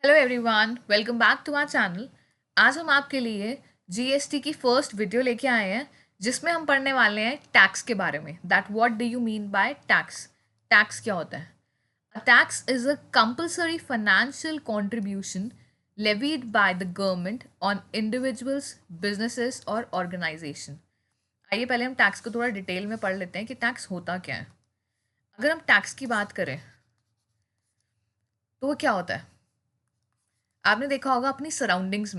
Hello everyone, welcome back to our channel. आज हम आपके लिए जीएसटी की फर्स्ट वीडियो लेके आए हैं जिसमें हम पढ़ने वाले हैं टैक्स के बारे में। That what do you mean by tax. Tax क्या होता है? A tax is a compulsory financial contribution levied by the government on individuals, businesses और organization। आइए पहले हम टैक्स को थोड़ा डिटेल में पढ़ लेते हैं कि टैक्स होता क्या है। अगर हम टैक्स की बात करें तो वो क्या होता है? आपने देखा होगा अपनी सराउंडिंग्स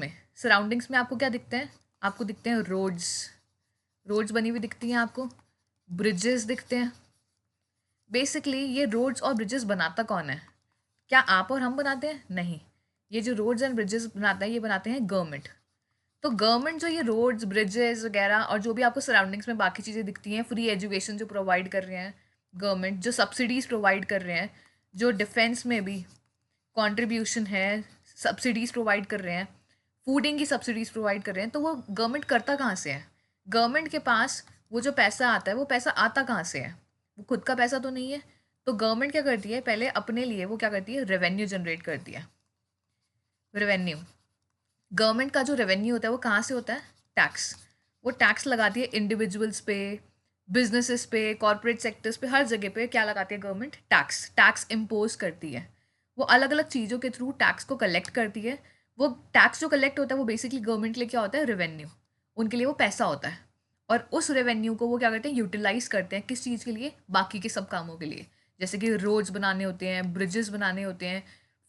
में आपको क्या दिखते हैं? आपको दिखते हैं रोड्स। रोड्स बनी हुई दिखती हैं आपको। ब्रिजेस दिखते हैं। बेसिकली ये रोड्स और ब्रिजेस बनाता कौन है? क्या आप और हम बनाते हैं? नहीं। ये जो रोड्स एंड ब्रिजेस बनाता है ये बनाते हैं गवर्नमेंट। तो गवर्नमेंट जो ये रोड्स ब्रिजेस वगैरह और जो भी आपको सराउंडिंग्स में बाकी चीज़ें दिखती हैं, फ्री एजुकेशन जो प्रोवाइड कर रहे हैं गवर्नमेंट, जो सब्सिडीज़ प्रोवाइड कर रहे हैं, जो डिफेंस में भी कंट्रीब्यूशन है, सब्सिडीज़ प्रोवाइड कर रहे हैं, फूडिंग की सब्सिडीज़ प्रोवाइड कर रहे हैं, तो वो गवर्नमेंट करता कहाँ से है? गवर्नमेंट के पास वो जो पैसा आता है वो पैसा आता कहाँ से है? वो खुद का पैसा तो नहीं है। तो गवर्नमेंट क्या करती है? पहले अपने लिए वो क्या करती है? रेवेन्यू जनरेट करती है। रेवेन्यू, गवर्नमेंट का जो रेवेन्यू होता है वो कहाँ से होता है? टैक्स। वो टैक्स लगाती है इंडिविजुअल्स पे, बिजनेसेस पे, कॉरपोरेट सेक्टर्स पे, हर जगह पे क्या लगाती है गवर्नमेंट? टैक्स। टैक्स इम्पोज करती है। वो अलग अलग चीज़ों के थ्रू टैक्स को कलेक्ट करती है। वो टैक्स जो कलेक्ट होता है वो बेसिकली गवर्नमेंट के लिए क्या होता है? रेवेन्यू। उनके लिए वो पैसा होता है। और उस रेवेन्यू को वो क्या करते हैं? यूटिलाइज करते हैं। किस चीज़ के लिए? बाकी के सब कामों के लिए। जैसे कि रोड्स बनाने होते हैं, ब्रिजेस बनाने होते हैं,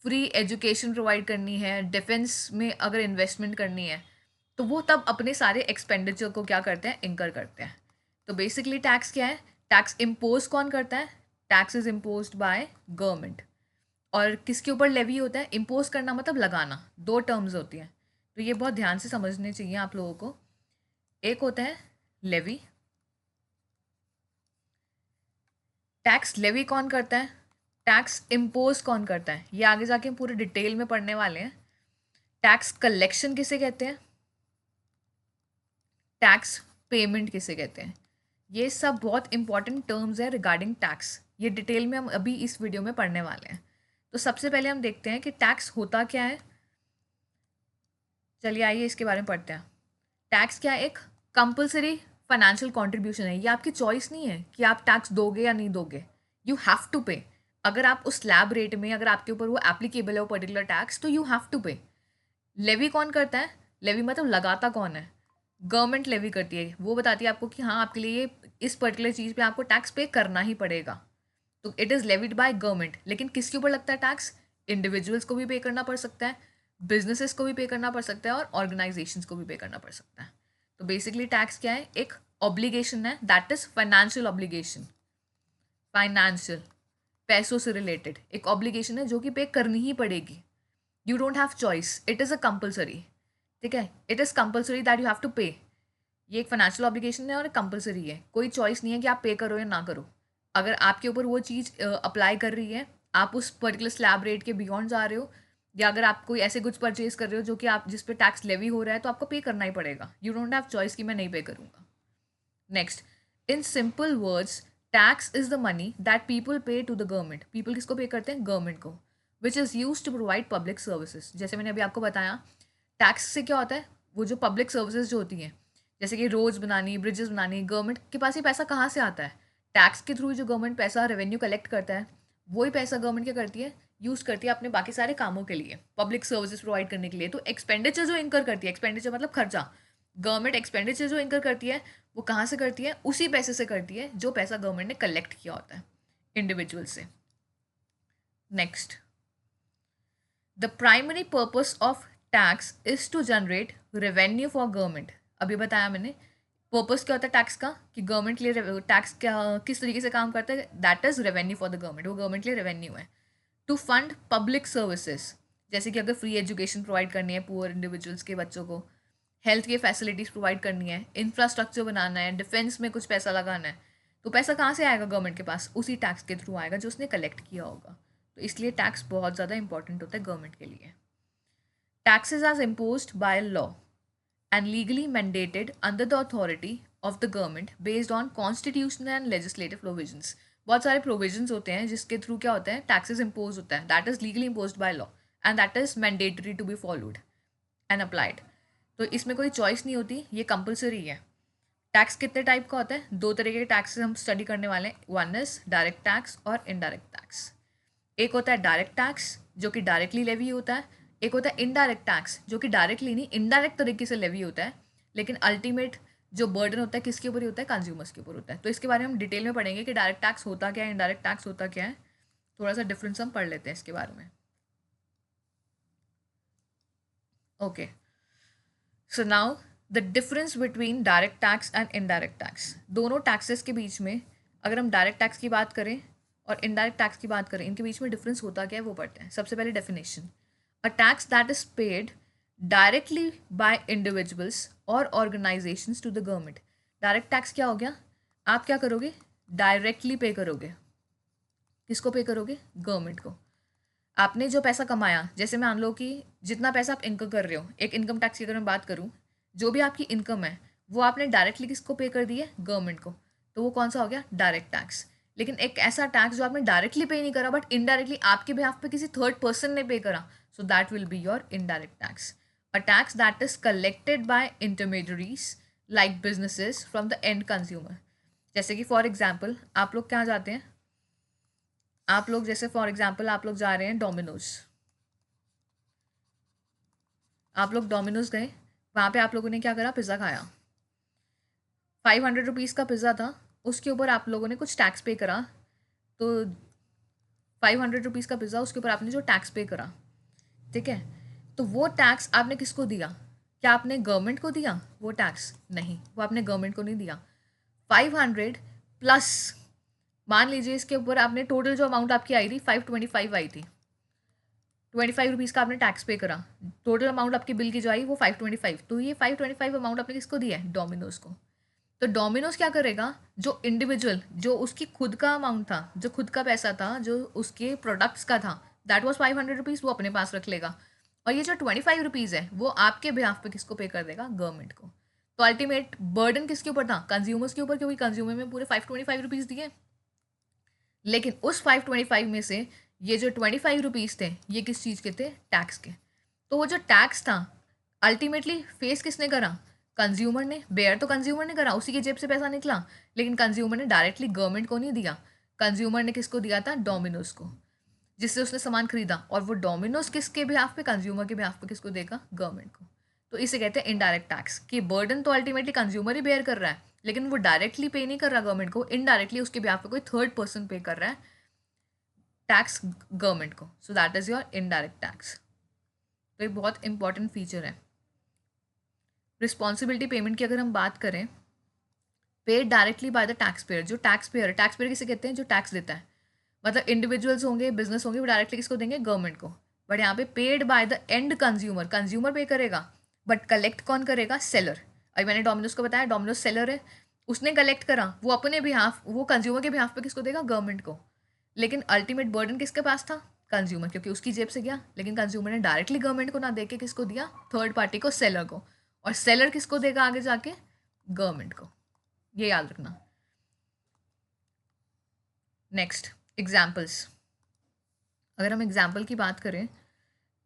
फ्री एजुकेशन प्रोवाइड करनी है, डिफेंस में अगर इन्वेस्टमेंट करनी है, तो वो तब अपने सारे एक्सपेंडिचर को क्या करते हैं? इंकर करते हैं। तो बेसिकली टैक्स क्या है? टैक्स इम्पोज कौन करता है? Tax is impose by government. और किसके ऊपर लेवी होता है? इम्पोज करना मतलब लगाना। दो टर्म्स होती हैं, तो ये बहुत ध्यान से समझने चाहिए आप लोगों को। एक होता है लेवी। टैक्स लेवी कौन करता है? टैक्स इम्पोज कौन करता है? ये आगे जाके हम पूरे डिटेल में पढ़ने वाले हैं। टैक्स कलेक्शन किसे कहते हैं? टैक्स पेमेंट किसे कहते हैं? ये सब बहुत इंपॉर्टेंट टर्म्स है रिगार्डिंग टैक्स। ये डिटेल में हम अभी इस वीडियो में पढ़ने वाले हैं। तो सबसे पहले हम देखते हैं कि टैक्स होता क्या है। चलिए आइए इसके बारे में पढ़ते हैं। टैक्स क्या है? एक कंपलसरी फाइनेंशियल कंट्रीब्यूशन है। ये आपकी चॉइस नहीं है कि आप टैक्स दोगे या नहीं दोगे। यू हैव टू पे। अगर आप उस स्लैब रेट में, अगर आपके ऊपर वो एप्लीकेबल है वो पर्टिकुलर टैक्स, तो यू हैव टू पे। लेवी कौन करता है? लेवी मतलब लगाता कौन है? गवर्नमेंट लेवी करती है। वो बताती है आपको कि हाँ आपके लिए इस पर्टिकुलर चीज़ पे आपको टैक्स पे करना ही पड़ेगा। तो it is levied by government. लेकिन किसके ऊपर लगता है टैक्स? इंडिविजुअल्स को भी पे करना पड़ सकता है, बिजनेसेस को भी पे करना पड़ सकता है और ऑर्गेनाइजेशंस को भी पे करना पड़ सकता है। तो बेसिकली टैक्स क्या है? एक ऑब्लिगेशन है, that is financial obligation. Financial, पैसों से रिलेटेड एक ऑब्लिगेशन है जो कि पे करनी ही पड़ेगी। You don't have choice, it is a compulsory. ठीक है, it is compulsory that you have to pay. ये एक फाइनेंशियल ऑब्लिगेशन है और कंपलसरी है। कोई चॉइस नहीं है कि आप पे करो या ना करो। अगर आपके ऊपर वो चीज़ अप्लाई कर रही है, आप उस पर्टिकुलर स्लैब रेट के बियॉन्ड जा रहे हो, या अगर आप कोई ऐसे कुछ परचेज कर रहे हो जो कि आप जिस पे टैक्स लेवी हो रहा है, तो आपको पे करना ही पड़ेगा। यू डोंट हैव चॉइस कि मैं नहीं पे करूँगा। Next, in simple words, tax is the money that people pay to the government. People किसको पे करते हैं? गवर्नमेंट को। Which is use to provide public services. जैसे मैंने अभी आपको बताया, टैक्स से क्या होता है? वो जो पब्लिक सर्विसेज जो होती हैं, जैसे कि रोड्स बनानी, ब्रिजेस बनानी, गवर्नमेंट के पास ये पैसा कहाँ से आता है? टैक्स के थ्रू जो गवर्नमेंट पैसा रेवेन्यू कलेक्ट करता है, वही पैसा गवर्नमेंट क्या करती है? यूज़ करती है अपने बाकी सारे कामों के लिए, पब्लिक सर्विसेज प्रोवाइड करने के लिए। तो एक्सपेंडिचर जो इंकर करती है, एक्सपेंडिचर मतलब खर्चा, गवर्नमेंट एक्सपेंडिचर जो इंकर करती है वो कहाँ से करती है? उसी पैसे से करती है जो पैसा गवर्नमेंट ने कलेक्ट किया होता है इंडिविजुअल से। Next, the primary purpose of tax is to generate revenue for government. अभी बताया मैंने पर्पस क्या होता है टैक्स का, कि गवर्नमेंट के लिए टैक्स क्या किस तरीके से काम करता है? That is revenue for the government. वो गवर्नमेंट के लिए रेवेन्यू है। टू फंड पब्लिक सर्विसेज, जैसे कि अगर फ्री एजुकेशन प्रोवाइड करनी है पुअर इंडिविजुअल्स के बच्चों को, हेल्थ के फैसिलिटीज़ प्रोवाइड करनी है, इंफ्रास्ट्रक्चर बनाना है, डिफेंस में कुछ पैसा लगाना है, तो पैसा कहाँ से आएगा गवर्नमेंट के पास? उसी टैक्स के थ्रू आएगा जो उसने कलेक्ट किया होगा। तो इसलिए टैक्स बहुत ज़्यादा इंपॉर्टेंट होता है गवर्नमेंट के लिए। Taxes are imposed by law and legally mandated under the authority of the government based on constitutional and legislative provisions। बहुत सारे provisions होते हैं जिसके थ्रू क्या होता है? टैक्सेस इम्पोज होता है, that is legally impose by law and that is mandatory to be followed and applied. तो इसमें कोई चॉइस नहीं होती, ये कंपलसरी है। टैक्स कितने टाइप का होता है? 2 तरीके के टैक्सेस हम स्टडी करने वाले हैं, वन इज डायरेक्ट टैक्स और इनडायरेक्ट टैक्स। एक होता है डायरेक्ट टैक्स जो कि डायरेक्टली लेवी होता है, एक होता है इनडायरेक्ट टैक्स जो कि डायरेक्टली नहीं इनडायरेक्ट तरीके से लेवी होता है, लेकिन अल्टीमेट जो बर्डन होता है किसके ऊपर ही होता है? कंज्यूमर्स के ऊपर होता है। तो इसके बारे में हम डिटेल में पढ़ेंगे कि डायरेक्ट टैक्स होता क्या है, इनडायरेक्ट टैक्स होता क्या है। थोड़ा सा डिफरेंस हम पढ़ लेते हैं इसके बारे में। Okay, so now the difference between direct tax and indirect tax. दोनों टैक्सेस के बीच में अगर हम डायरेक्ट टैक्स की बात करें और इनडायरेक्ट टैक्स की बात करें, इनके बीच में डिफरेंस होता क्या है वो पढ़ते हैं। सबसे पहले definition, a tax that is paid directly by individuals और organisations to the government. Direct tax क्या हो गया? आप क्या करोगे? डायरेक्टली पे करोगे। किसको पे करोगे? गवर्नमेंट को। आपने जो पैसा कमाया, जैसे मान लो कि जितना पैसा आप इनकम कर रहे हो, एक इनकम टैक्स की अगर मैं बात करूँ, जो भी आपकी इनकम है वो आपने डायरेक्टली किसको पे कर दी है? गवर्नमेंट को। तो वो कौन सा हो गया? Direct tax. लेकिन एक ऐसा टैक्स जो आपने डायरेक्टली पे नहीं करा बट इनडायरेक्टली आपके बिहाफ पे किसी थर्ड पर्सन ने पे करा, so that will be your indirect tax. A tax that is collected by intermediaries like businesses from the end consumer. जैसे कि फॉर एग्जाम्पल आप लोग क्या जाते हैं, आप लोग जैसे फॉर एग्जाम्पल आप लोग जा रहे हैं डोमिनोज, आप लोग डोमिनोज गए, वहाँ पे आप लोगों ने क्या करा? पिज़्ज़ा खाया। 500 रुपीज़ का पिज़्ज़ा था, उसके ऊपर आप लोगों ने कुछ टैक्स पे करा। तो 500 रुपीज़ का पिज़्ज़ा, उसके ऊपर आपने जो टैक्स पे करा, ठीक है, तो वो टैक्स आपने किसको दिया? क्या आपने गवर्नमेंट को दिया वो टैक्स? नहीं, वो आपने गवर्नमेंट को नहीं दिया। 500 प्लस, मान लीजिए इसके ऊपर आपने टोटल जो अमाउंट आपकी आई थी 525 आई थी, 25 रुपीज़ का आपने टैक्स पे करा, टोटल अमाउंट आपकी बिल की जो आई वो 525। तो ये 525 अमाउंट आपने किसको दिया है? डोमिनोज को। तो डोमिनोज क्या करेगा? जो इंडिविजुअल, जो उसकी खुद का अमाउंट था, जो खुद का पैसा था, जो उसके प्रोडक्ट्स का था, दैट वॉज 500 रुपीज़, वो अपने पास रख लेगा। और ये जो 25 रुपीज़ है वो आपके बिहाफ पे किसको पे कर देगा? गवर्नमेंट को। तो अल्टीमेट बर्डन किसके ऊपर था? कंज्यूमर्स के ऊपर, क्योंकि कंज्यूमर में पूरे 525 रुपीज़ दिए। लेकिन उस 525 में से ये जो 25 रुपीज़ थे ये किस चीज़ के थे? टैक्स के। तो वो जो टैक्स था अल्टीमेटली फेस किसने करा? कंज्यूमर ने। बेयर तो कंज्यूमर ने करा, उसी की जेब से पैसा निकला, लेकिन कंज्यूमर ने डायरेक्टली गवर्नमेंट को नहीं दिया। कंज्यूमर ने किसको दिया था? डोमिनोज को, जिससे उसने सामान खरीदा। और वो डोमिनोज किसके बिहाफ पे? कंज्यूमर के बिहाफ पे किसको देगा? गवर्नमेंट को। तो इसे कहते हैं इनडायरेक्ट टैक्स, कि बर्डन तो अल्टीमेटली कंज्यूमर ही बेयर कर रहा है, लेकिन वो डायरेक्टली पे नहीं कर रहा गवर्नमेंट को, इनडायरेक्टली उसके बिहाफ पे कोई थर्ड पर्सन पे कर रहा है टैक्स गवर्नमेंट को। So that is your indirect tax. तो ये बहुत इंपॉर्टेंट फीचर है। रिस्पॉन्सिबिलिटी पेमेंट की अगर हम बात करें, paid directly by the tax pair. जो टैक्स पेयर है, टैक्स पेयर किसे कहते हैं? जो टैक्स देता है, मतलब इंडिविजुअल्स होंगे, बिजनेस होंगे, वो डायरेक्टली किसको देंगे? गवर्नमेंट को। बट यहाँ पे paid by the end consumer, consumer पे करेगा, बट कलेक्ट कौन करेगा? सेलर। अभी मैंने डोमिनोज को बताया, डोमिनोज सेलर है, उसने कलेक्ट करा, वो अपने बिहाफ, वो कंज्यूमर के बिहाफ पे किसको देगा? गवर्नमेंट को। लेकिन अल्टीमेट बर्डन किसके पास था? कंज्यूमर, क्योंकि उसकी जेब से गया। लेकिन कंज्यूमर ने डायरेक्टली गवर्नमेंट को ना दे के किसको दिया? थर्ड पार्टी को, सेलर को। और सेलर किसको देगा आगे जाके? गवर्नमेंट को। ये याद रखना। Next, examples. अगर हम एग्जाम्पल की बात करें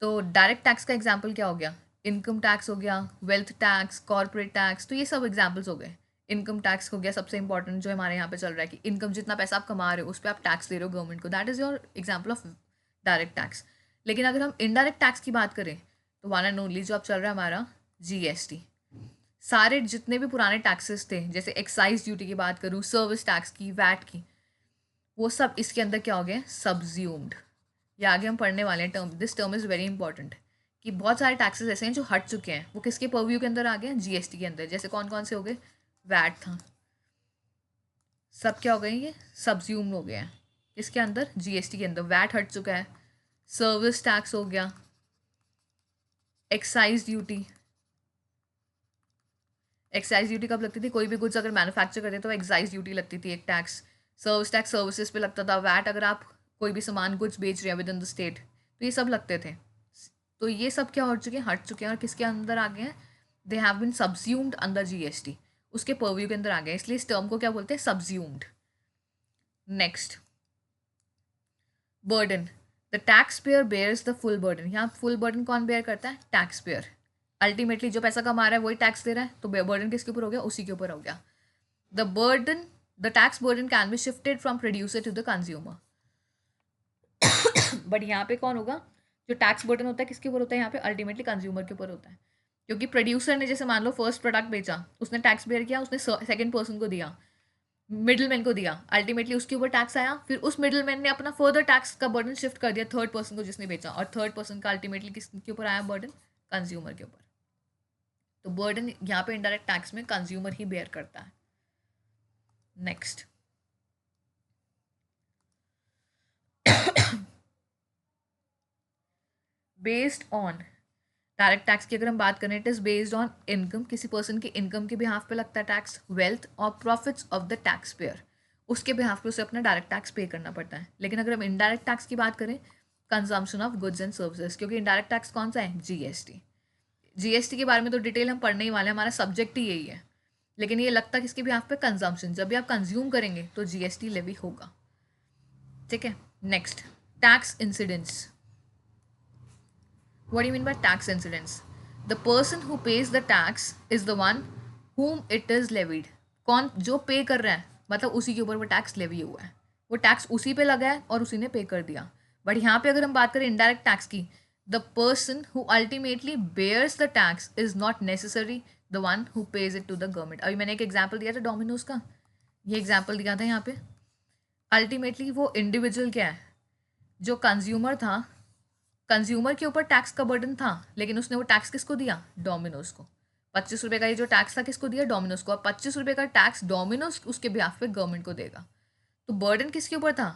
तो डायरेक्ट टैक्स का एग्जाम्पल क्या हो गया? इनकम टैक्स हो गया, वेल्थ टैक्स, कॉर्पोरेट टैक्स, तो ये सब एग्जाम्पल्स हो गए। इनकम टैक्स हो गया सबसे इंपॉर्टेंट जो हमारे यहाँ पे चल रहा है, कि इनकम जितना पैसा आप कमा रहे हो उस पर आप टैक्स दे रहे हो गवर्नमेंट को, that is your example of direct tax. लेकिन अगर हम इनडायरेक्ट टैक्स की बात करें तो वन एंड ओनली जो अब चल रहा है हमारा जीएसटी। सारे जितने भी पुराने टैक्सेस थे, जैसे एक्साइज ड्यूटी की बात करूँ, सर्विस टैक्स की, वैट की, वो सब इसके अंदर क्या हो गए? सब्ज्यूम्ड। ये आगे हम पढ़ने वाले हैं term, this term is very important, कि बहुत सारे टैक्सेस ऐसे हैं जो हट चुके हैं, वो किसके परव्यू के अंदर आ गए हैं? जीएसटी के अंदर। जैसे कौन कौन से हो गए? वैट था, सब क्या हो गए? ये सब्ज्यूम्ड हो गए हैं किसके अंदर? जीएसटी के अंदर। वैट हट चुका है, सर्विस टैक्स हो गया, एक्साइज ड्यूटी। एक्साइज ड्यूटी कब लगती थी? कोई भी गुड्स अगर मैन्युफैक्चर करते तो एक्साइज ड्यूटी लगती थी, एक टैक्स। सर्विस टैक्स सर्विसेज पे लगता था। वैट अगर आप कोई भी सामान गुड्स बेच रहे हैं विद इन द स्टेट, तो ये सब लगते थे। तो ये सब क्या हो चुके हैं? हट चुके हैं, और किसके अंदर आ गए हैं? They have been subsumed under GST, उसके परव्यू के अंदर आ गए, इसलिए इस टर्म को क्या बोलते हैं? Subsumed. Next, burden. The tax payer bears the full burden. यहाँ फुल बर्डन कौन बेयर करता है? Tax payer. अल्टीमेटली जो पैसा कमा रहा है वही टैक्स दे रहा है, तो बर्डन किसके ऊपर हो गया? उसी के ऊपर हो गया। The burden, the tax burden can be shifted from producer to the consumer. But यहाँ पे कौन होगा? जो टैक्स बर्डन होता है किसके ऊपर होता है? यहाँ पे अल्टीमेटली कंज्यूमर के ऊपर होता है, क्योंकि प्रोड्यूसर ने जैसे मान लो फर्स्ट प्रोडक्ट बेचा, उसने टैक्स बेयर किया, उसने सेकंड पर्सन को दिया, मिडिल मैन को दिया, अल्टीमेटली उसके ऊपर टैक्स आया, फिर उस मिडिल मैन ने अपना फर्दर टैक्स का बर्डन शिफ्ट कर दिया थर्ड पर्सन को जिसने बेचा, और थर्ड पर्सन का अल्टीमेटली किसके ऊपर आया बर्डन? कंज्यूमर के ऊपर। तो बर्डन यहाँ पे इनडायरेक्ट टैक्स में कंज्यूमर ही बेयर करता है। Next, based on direct tax की अगर हम बात करें, it is based on income, किसी पर्सन की इनकम के बिहाफ पे लगता है टैक्स, वेल्थ और profits of the tax pair, उसके बिहाफ पे उसे अपना डायरेक्ट टैक्स पे करना पड़ता है। लेकिन अगर हम इनडायरेक्ट टैक्स की बात करें, consumption of goods and services, क्योंकि इनडायरेक्ट टैक्स कौन सा है? जीएसटी। जीएसटी के बारे में तो डिटेल हम पढ़ने ही वाले हैं, हमारा सब्जेक्ट ही यही है। लेकिन ये लगता है किसके बिहाफ पे? कंजम्पशन। जब भी आप कंज्यूम करेंगे तो जीएसटी लेवी होगा। ठीक है। Next, tax incidents. What do you mean by tax incidence? The person who pays the tax is the one whom it is levied. कौन जो पे कर रहा है, मतलब उसी के ऊपर वो टैक्स लेवी हुआ है, वो टैक्स उसी पे लगा है और उसी ने पे कर दिया। बट यहाँ पे अगर हम बात करें इनडायरेक्ट टैक्स की, the person who ultimately bears the tax is not necessary the one who pays it to the government. अभी मैंने एक एग्जाम्पल दिया था डोमिनोज का, ये एग्जाम्पल दिया था यहाँ पे। अल्टीमेटली वो इंडिविजुअल क्या है? जो कंज्यूमर था, कंज्यूमर के ऊपर टैक्स का बर्डन था, लेकिन उसने वो टैक्स किसको दिया? डोमिनोज को। 25 रुपये का ये जो टैक्स था किसको दिया? डोमिनोज को। अब 25 रुपये का टैक्स डोमिनोज उसके बिहाफ पे गवर्नमेंट को देगा। तो बर्डन किसके ऊपर था?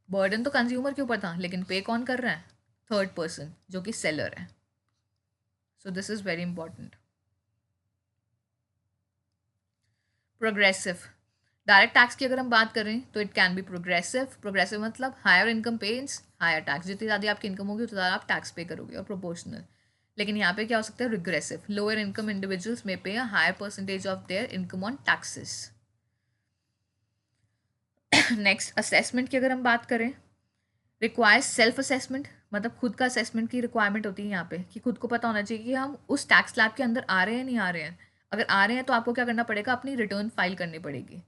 बर्डन तो कंज्यूमर के ऊपर था, लेकिन पे कौन कर रहा है? थर्ड पर्सन, जो कि सेलर है। So this is very important. Progressive direct tax की अगर हम बात करें तो it can be progressive. Progressive मतलब higher income pays higher tax, जितनी ज़्यादा आपकी इनकम होगी उतना ज़्यादा आप टैक्स पे करोगे, और प्रोपोर्शनल। लेकिन यहाँ पे क्या हो सकता है? रिग्रेसिव, लोअर इनकम इंडिविजुअल्स में pay a higher percentage of their income on taxes. Next, assessment की अगर हम बात करें, रिक्वायर्स सेल्फ असेसमेंट, मतलब खुद का असेसमेंट की रिक्वायरमेंट होती है यहाँ पे, कि खुद को पता होना चाहिए कि हम उस टैक्स स्लैब के अंदर आ रहे हैं नहीं आ रहे हैं। अगर आ रहे हैं तो आपको क्या करना पड़ेगा? अपनी रिटर्न फाइल करनी पड़ेगी।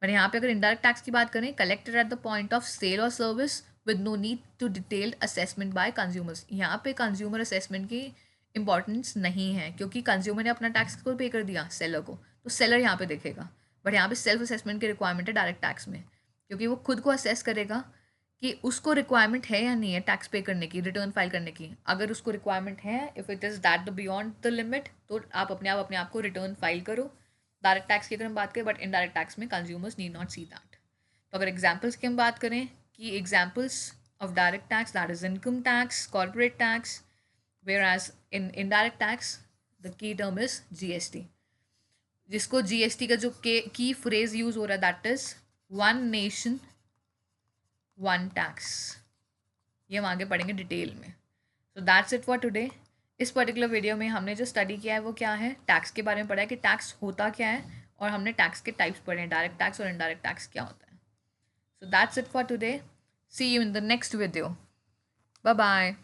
पर यहाँ पे अगर इनडायरेक्ट टैक्स की बात करें, collected at the point of sale और service with no need to detailed assessment by consumers. यहाँ पे कंज्यूमर असेसमेंट की इंपॉर्टेंस नहीं है, क्योंकि कंज्यूमर ने अपना टैक्स को पे कर दिया सेलर को, तो सेलर यहाँ पे देखेगा। बट यहाँ पे सेल्फ असेसमेंट की रिक्वायरमेंट है डायरेक्ट टैक्स में, क्योंकि वो खुद को असेस करेगा कि उसको रिक्वायरमेंट है या नहीं है टैक्स पे करने की, रिटर्न फाइल करने की। अगर उसको रिक्वायरमेंट है, if it is that the beyond the limit, तो आप अपने आप को रिटर्न फाइल करो। डायरेक्ट टैक्स की अगर हम बात करें, बट इनडायरेक्ट टैक्स में consumers need not see that. तो अगर एग्जाम्पल्स की हम बात करें कि examples of direct tax, that is income tax, corporate tax, whereas in indirect tax the key term is GST, जिसको जीएसटी का जो की फ्रेज यूज हो रहा है that is one nation one tax. ये हम आगे पढ़ेंगे डिटेल में। सो दैट्स इट फॉर टुडे। इस पर्टिकुलर वीडियो में हमने जो स्टडी किया है वो क्या है? टैक्स के बारे में पढ़ा है कि टैक्स होता क्या है, और हमने टैक्स के टाइप्स पढ़े हैं, डायरेक्ट टैक्स और इनडायरेक्ट टैक्स क्या होता है। So that's it for today. See you in the next video. Bye bye.